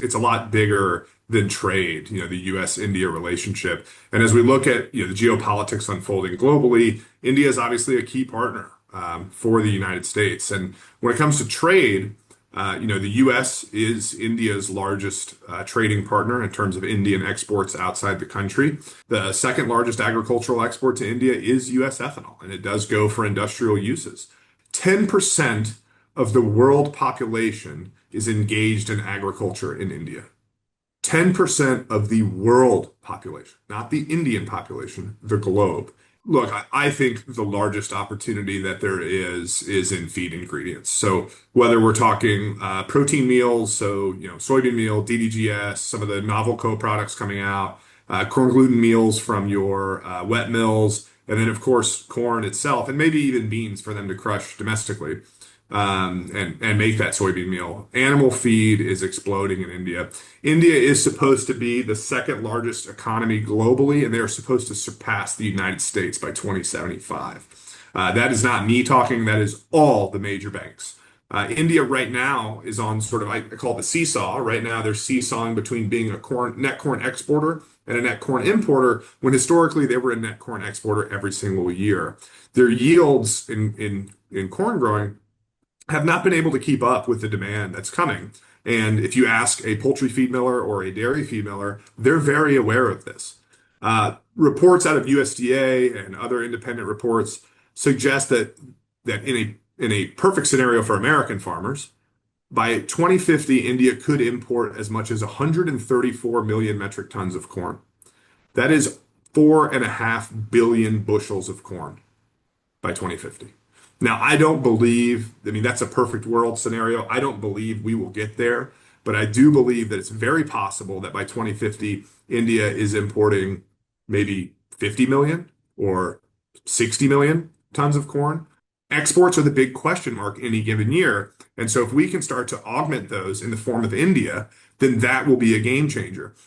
it's a lot bigger than trade, the US-India relationship. And as we look at, the geopolitics unfolding globally, India is obviously a key partner for the United States. And when it comes to trade, the US is India's largest trading partner in terms of Indian exports outside the country. The second largest agricultural export to India is US ethanol, and it does go for industrial uses. 10% of the world population is engaged in agriculture in India. 10% of the world population, not the Indian population, the globe. Look, I think the largest opportunity that there is in feed ingredients. So whether we're talking protein meals, so soybean meal, DDGS, some of the novel co-products coming out, corn gluten meals from your wet mills, and then of course corn itself, and maybe even beans for them to crush domestically and make that soybean meal. Animal feed is exploding in India. India is supposed to be the second largest economy globally, and they are supposed to surpass the United States by 2075. That is not me talking, that is all the major banks. India right now is on sort of, I call it the seesaw. Right now, they're seesawing between being a net corn exporter and a net corn importer, when historically they were a net corn exporter every single year. Their yields in corn growing have not been able to keep up with the demand that's coming. And if you ask a poultry feed miller or a dairy feed miller, they're very aware of this. Reports out of USDA and other independent reports suggest that in a perfect scenario for American farmers, by 2050, India could import as much as 134 million metric tons of corn. That is 4.5 billion bushels of corn by 2050. Now, I mean, that's a perfect world scenario. I don't believe we will get there, but I do believe that it's very possible that by 2050, India is importing maybe 50 million or 60 million tons of corn. Exports are the big question mark any given year. And so if we can start to augment those in the form of India, then that will be a game changer.